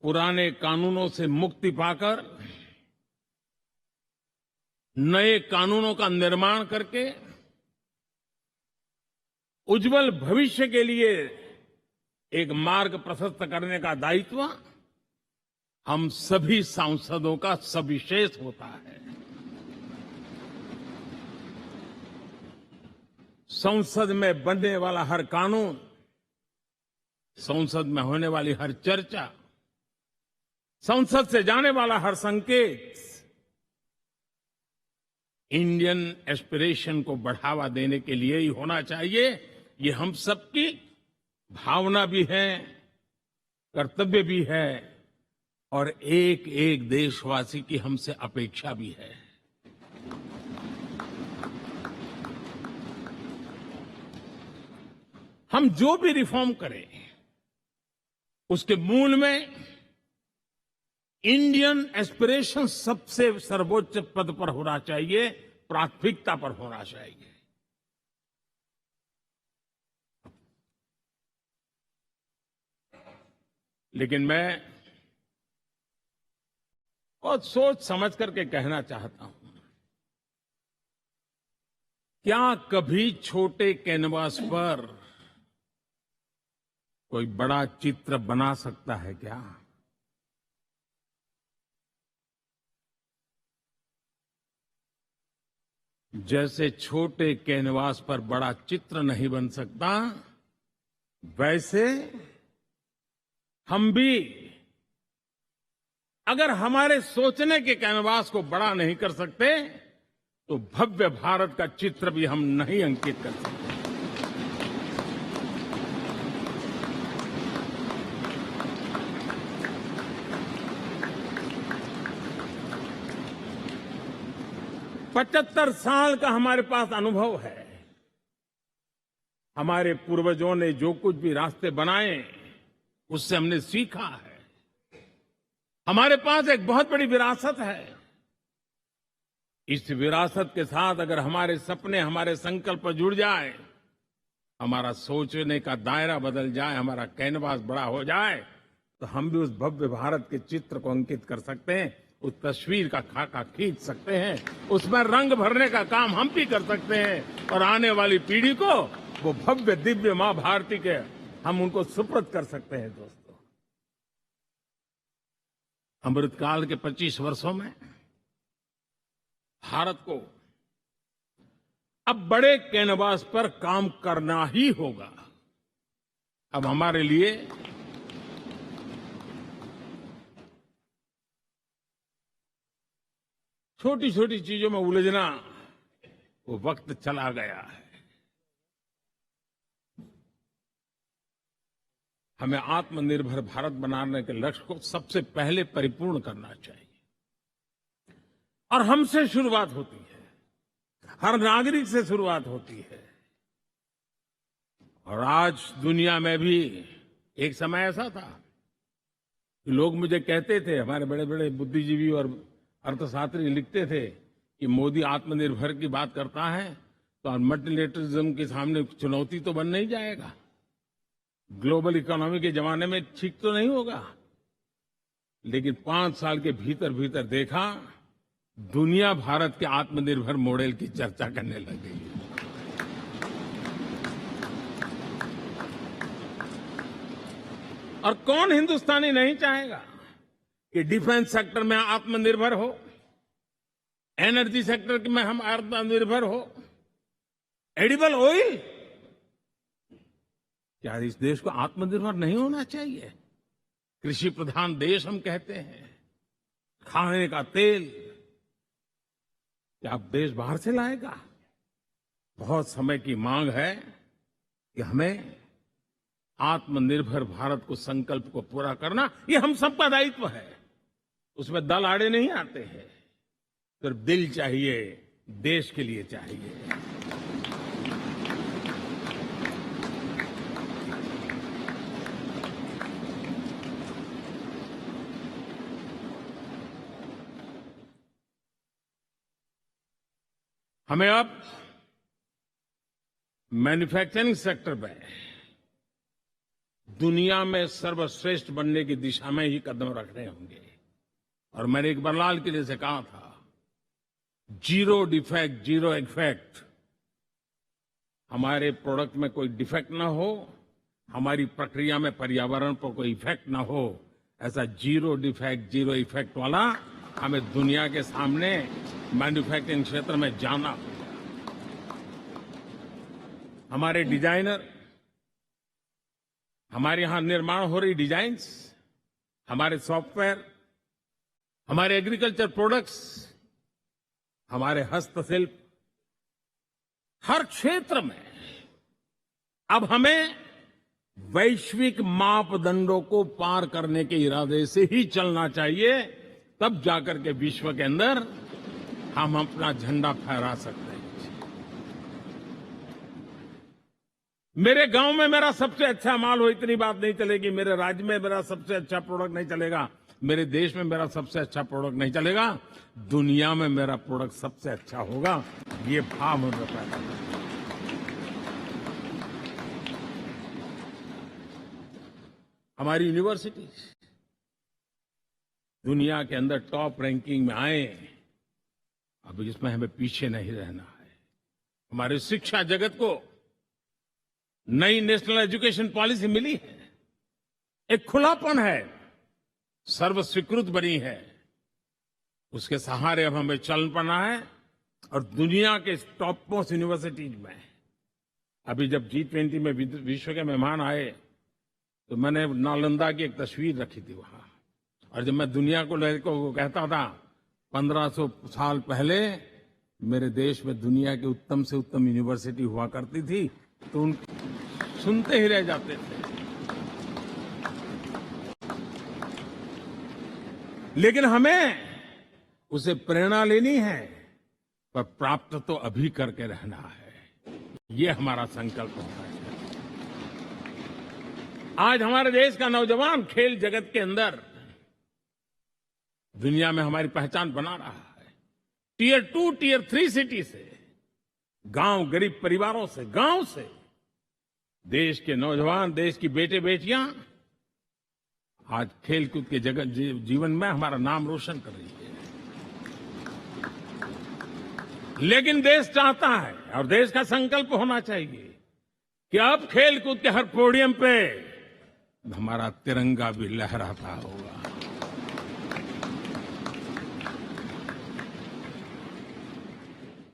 पुराने कानूनों से मुक्ति पाकर नए कानूनों का निर्माण करके उज्जवल भविष्य के लिए एक मार्ग प्रशस्त करने का दायित्व हम सभी सांसदों का सविशेष होता है। संसद में बनने वाला हर कानून, संसद में होने वाली हर चर्चा, संसद से जाने वाला हर संकेत इंडियन एस्पिरेशन को बढ़ावा देने के लिए ही होना चाहिए। ये हम सबकी भावना भी है, कर्तव्य भी है और एक एक देशवासी की हमसे अपेक्षा भी है। हम जो भी रिफॉर्म करें उसके मूल में इंडियन एस्पिरेशन सबसे सर्वोच्च पद पर होना चाहिए, प्राथमिकता पर होना चाहिए। लेकिन मैं बहुत सोच समझ करके कहना चाहता हूं, क्या कभी छोटे कैनवास पर कोई बड़ा चित्र बना सकता है क्या? जैसे छोटे कैनवास पर बड़ा चित्र नहीं बन सकता, वैसे हम भी अगर हमारे सोचने के कैनवास को बड़ा नहीं कर सकते तो भव्य भारत का चित्र भी हम नहीं अंकित कर सकते। पचहत्तर साल का हमारे पास अनुभव है। हमारे पूर्वजों ने जो कुछ भी रास्ते बनाए उससे हमने सीखा है। हमारे पास एक बहुत बड़ी विरासत है। इस विरासत के साथ अगर हमारे सपने, हमारे संकल्प जुड़ जाए, हमारा सोचने का दायरा बदल जाए, हमारा कैनवास बड़ा हो जाए, तो हम भी उस भव्य भारत के चित्र को अंकित कर सकते हैं, उस तस्वीर का खाका खींच सकते हैं, उसमें रंग भरने का काम हम भी कर सकते हैं और आने वाली पीढ़ी को वो भव्य दिव्य मां भारती के हम उनको सुपुर्द कर सकते हैं। दोस्तों, अमृतकाल के 25 वर्षों में भारत को अब बड़े कैनवास पर काम करना ही होगा। अब हमारे लिए छोटी छोटी चीजों में उलझना वो वक्त चला गया है। हमें आत्मनिर्भर भारत बनाने के लक्ष्य को सबसे पहले परिपूर्ण करना चाहिए और हमसे शुरुआत होती है, हर नागरिक से शुरुआत होती है। और आज दुनिया में भी एक समय ऐसा था कि लोग मुझे कहते थे, हमारे बड़े बड़े बुद्धिजीवी और अर्थशास्त्री लिखते थे कि मोदी आत्मनिर्भर की बात करता है तो मल्टीलेटरलिज्म के सामने चुनौती तो बन नहीं जाएगा, ग्लोबल इकोनॉमी के जमाने में ठीक तो नहीं होगा। लेकिन 5 साल के भीतर भीतर देखा, दुनिया भारत के आत्मनिर्भर मॉडल की चर्चा करने लग गई है। और कौन हिंदुस्तानी नहीं चाहेगा कि डिफेंस सेक्टर में आत्मनिर्भर हो, एनर्जी सेक्टर में हम आत्मनिर्भर हो, एडिबल ऑयल, क्या इस देश को आत्मनिर्भर नहीं होना चाहिए? कृषि प्रधान देश हम कहते हैं, खाने का तेल क्या अब देश बाहर से लाएगा? बहुत समय की मांग है कि हमें आत्मनिर्भर भारत को संकल्प को पूरा करना, ये हम सबका दायित्व है। उसमें दल आड़े नहीं आते हैं, सिर्फ दिल चाहिए, देश के लिए चाहिए। हमें अब मैन्युफैक्चरिंग सेक्टर में दुनिया में सर्वश्रेष्ठ बनने की दिशा में ही कदम रखने होंगे। और मैंने इकबाल किले से कहा था, जीरो डिफेक्ट जीरो इफेक्ट। हमारे प्रोडक्ट में कोई डिफेक्ट ना हो, हमारी प्रक्रिया में पर्यावरण पर कोई इफेक्ट ना हो, ऐसा जीरो डिफेक्ट जीरो इफेक्ट वाला हमें दुनिया के सामने मैन्युफैक्चरिंग क्षेत्र में जाना होगा। हमारे डिजाइनर, हमारे यहां निर्माण हो रही डिजाइन्स, हमारे सॉफ्टवेयर, हमारे एग्रीकल्चर प्रोडक्ट्स, हमारे हस्तशिल्प, हर क्षेत्र में अब हमें वैश्विक मापदंडों को पार करने के इरादे से ही चलना चाहिए, तब जाकर के विश्व के अंदर हम अपना झंडा फहरा सकते हैं। मेरे गांव में मेरा सबसे अच्छा माल हो, इतनी बात नहीं चलेगी। मेरे राज्य में मेरा सबसे अच्छा प्रोडक्ट नहीं चलेगा, मेरे देश में मेरा सबसे अच्छा प्रोडक्ट नहीं चलेगा, दुनिया में मेरा प्रोडक्ट सबसे अच्छा होगा। ये भाव हमें पैदा करना। हमारी यूनिवर्सिटी दुनिया के अंदर टॉप रैंकिंग में आए, अब इसमें हमें पीछे नहीं रहना है। हमारे शिक्षा जगत को नई नेशनल एजुकेशन पॉलिसी मिली है, एक खुलापन है, सर्व स्वीकृत बनी है। उसके सहारे अब हमें चल पड़ना है। और दुनिया के टॉप मोस्ट यूनिवर्सिटीज में अभी जब G20 में विश्व के मेहमान आए तो मैंने नालंदा की एक तस्वीर रखी थी वहां। और जब मैं दुनिया को कहता था 1500 साल पहले मेरे देश में दुनिया की उत्तम से उत्तम यूनिवर्सिटी हुआ करती थी, तो उन सुनते ही रह जाते थे। लेकिन हमें उसे प्रेरणा लेनी है, पर प्राप्त तो अभी करके रहना है। ये हमारा संकल्प होना है। आज हमारे देश का नौजवान खेल जगत के अंदर दुनिया में हमारी पहचान बना रहा है। टियर 2, टियर 3 सिटी से, गांव, गरीब परिवारों से, गांव से देश के नौजवान, देश की बेटे बेटियां आज खेलकूद के जगत जीवन में हमारा नाम रोशन कर रही है। लेकिन देश चाहता है और देश का संकल्प होना चाहिए कि अब खेलकूद के हर पोडियम पे हमारा तिरंगा भी लहराता होगा।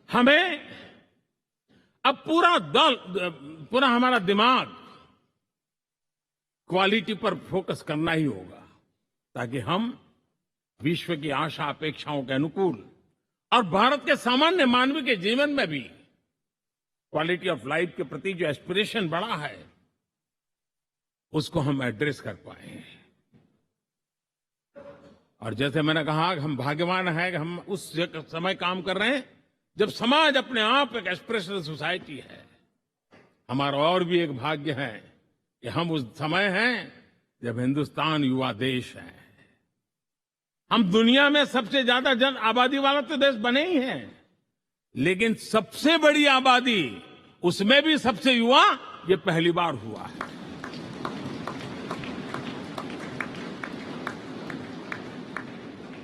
हमें अब पूरा हमारा दिमाग क्वालिटी पर फोकस करना ही होगा, ताकि हम विश्व की आशा अपेक्षाओं के अनुकूल और भारत के सामान्य मानव के जीवन में भी क्वालिटी ऑफ लाइफ के प्रति जो एस्पिरेशन बढ़ा है, उसको हम एड्रेस कर पाए। और जैसे मैंने कहा कि हम भाग्यवान हैं कि हम उस समय काम कर रहे हैं जब समाज अपने आप एक एस्पिरेशनल सोसाइटी है। हमारा और भी एक भाग्य है कि हम उस समय हैं जब हिंदुस्तान युवा देश है। हम दुनिया में सबसे ज्यादा जन आबादी वाला तो देश बने ही हैं, लेकिन सबसे बड़ी आबादी, उसमें भी सबसे युवा, ये पहली बार हुआ है।